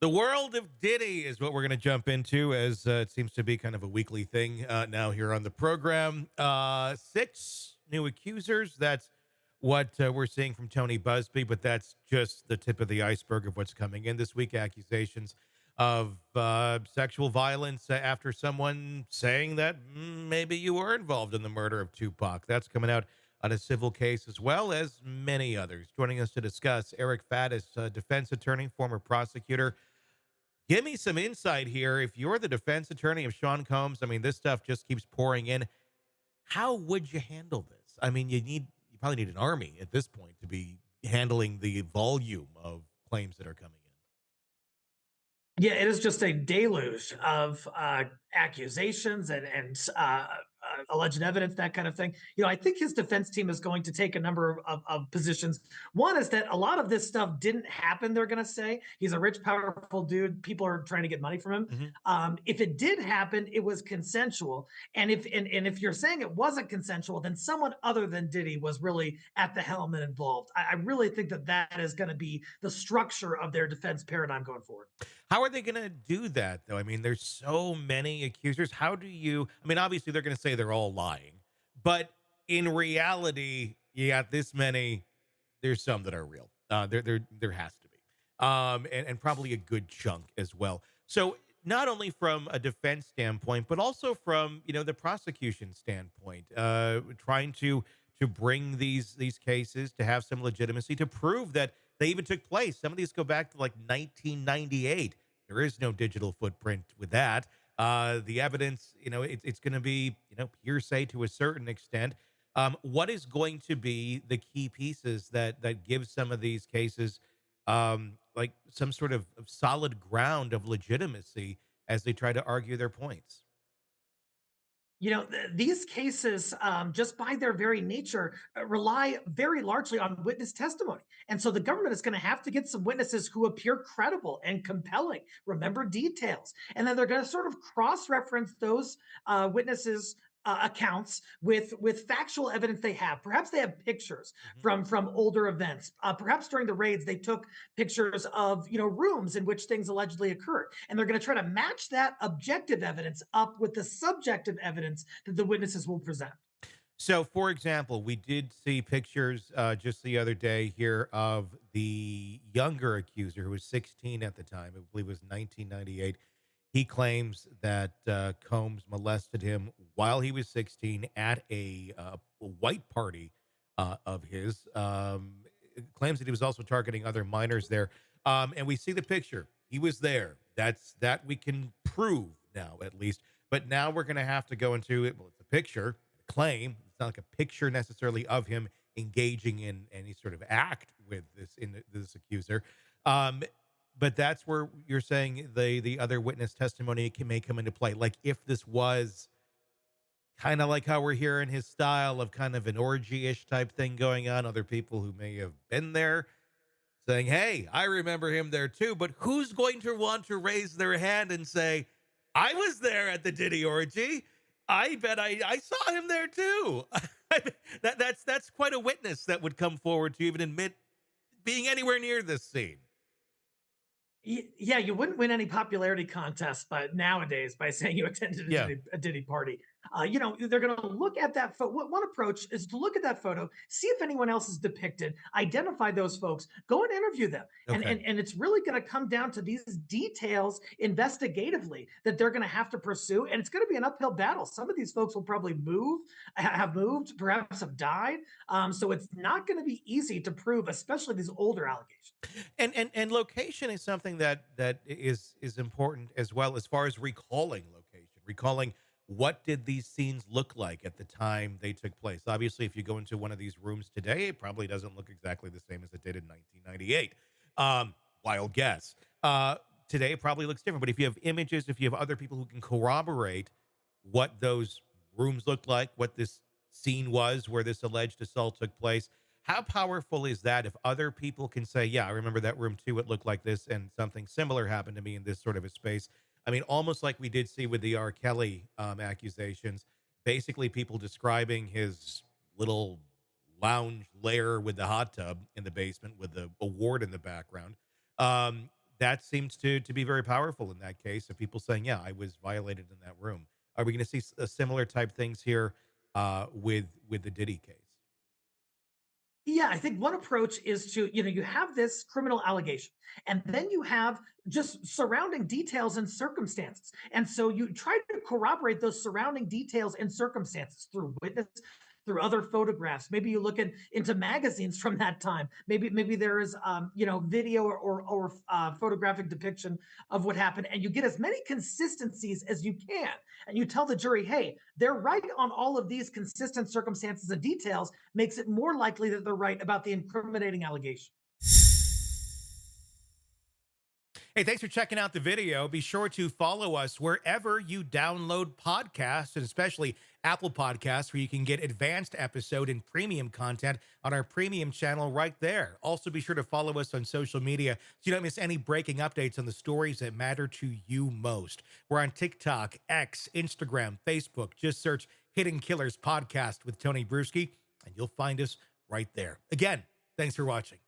The world of Diddy is what we're going to jump into, as it seems to be kind of a weekly thing now here on the program. Six new accusers. That's what we're seeing from Tony Buzbee, but that's just the tip of the iceberg of what's coming in this week. Accusations of sexual violence after someone saying that maybe you were involved in the murder of Tupac. That's coming out on a civil case, as well as many others. Joining us to discuss, Eric Faddis, defense attorney, former prosecutor. Give me some insight here. If you're the defense attorney of Sean Combs, I mean, this stuff just keeps pouring in. How would you handle this? I mean, you probably need an army at this point to be handling the volume of claims that are coming in. Yeah, it is just a deluge of accusations and alleged evidence, that kind of thing. I think his defense team is going to take a number of positions. One is that a lot of this stuff didn't happen. They're going to say he's a rich, powerful dude. People are trying to get money from him. Mhm. If it did happen, it was consensual. And if you're saying it wasn't consensual, then someone other than Diddy was really at the helm and involved. I really think that that is going to be the structure of their defense paradigm going forward. How are they going to do that, though? I mean, there's so many accusers. How do you? I mean, obviously they're going to say they're all lying, but in reality, you got this many. There's some that are real. There has to be, and probably a good chunk as well. So not only from a defense standpoint, but also from the prosecution standpoint, trying to bring these cases to have some legitimacy, to prove that they even took place. Some of these go back to like 1998. There is no digital footprint with that. The evidence, it's going to be, hearsay to a certain extent. What is going to be the key pieces that give some of these cases like some sort of solid ground of legitimacy as they try to argue their points? These cases, just by their very nature, rely very largely on witness testimony. And so the government is going to have to get some witnesses who appear credible and compelling, remember details. And then they're going to sort of cross reference those witnesses. Accounts with factual evidence they have. Perhaps they have pictures Mhm. from older events. Perhaps during the raids they took pictures of rooms in which things allegedly occurred, and they're going to try to match that objective evidence up with the subjective evidence that the witnesses will present. So, for example, we did see pictures just the other day here of the younger accuser who was 16 at the time. I believe it was 1998. He claims that Combs molested him while he was 16 at a white party of his. Claims that he was also targeting other minors there. And we see the picture. He was there. That we can prove now, at least. But now we're going to have to go into it. Well, it's a picture, a claim. It's not like a picture necessarily of him engaging in any sort of act with this accuser. Um, but that's where you're saying the other witness testimony may come into play. Like if this was kind of like how we're hearing his style of kind of an orgy-ish type thing going on, other people who may have been there saying, "Hey, I remember him there too." But who's going to want to raise their hand and say, "I was there at the Diddy orgy. I bet I saw him there too." That's quite a witness that would come forward to even admit being anywhere near this scene. Yeah, you wouldn't win any popularity contest, but nowadays by saying you attended a Yeah. Diddy party, they're going to look at that photo. One approach is to look at that photo, see if anyone else is depicted, identify those folks, go and interview them, and Okay. and it's really going to come down to these details investigatively that they're going to have to pursue, and it's going to be an uphill battle. Some of these folks will probably have moved, perhaps have died, so it's not going to be easy to prove, especially these older allegations. And location is something that is important as well, as far as recalling location, recalling what did these scenes look like at the time they took place. Obviously, if you go into one of these rooms today, it probably doesn't look exactly the same as it did in 1998. Wild guess. Today it probably looks different, but if you have images, if you have other people who can corroborate what those rooms looked like, what this scene was where this alleged assault took place, how powerful is that if other people can say, "Yeah, I remember that room too. It looked like this, and something similar happened to me in this sort of a space." I mean, almost like we did see with the R. Kelly accusations, basically people describing his little lounge lair with the hot tub in the basement with the award in the background. Um, That seems to be very powerful in that case of people saying, "Yeah, I was violated in that room." Are we going to see similar type things here with the Diddy case? Yeah, I think one approach is to, you have this criminal allegation, and then you have just surrounding details and circumstances. And so you try to corroborate those surrounding details and circumstances through witness, through other photographs. Maybe you look into magazines from that time. Maybe there is, video or photographic depiction of what happened, and you get as many consistencies as you can. And you tell the jury, hey, they're right on all of these consistent circumstances and details, makes it more likely that they're right about the incriminating allegation. Hey, thanks for checking out the video. Be sure to follow us wherever you download podcasts, and especially Apple Podcasts, where you can get advanced episode and premium content on our premium channel right there. Also, be sure to follow us on social media so you don't miss any breaking updates on the stories that matter to you most. We're on TikTok, X, Instagram, Facebook. Just search Hidden Killers Podcast with Tony Buzbee, and you'll find us right there. Again, thanks for watching.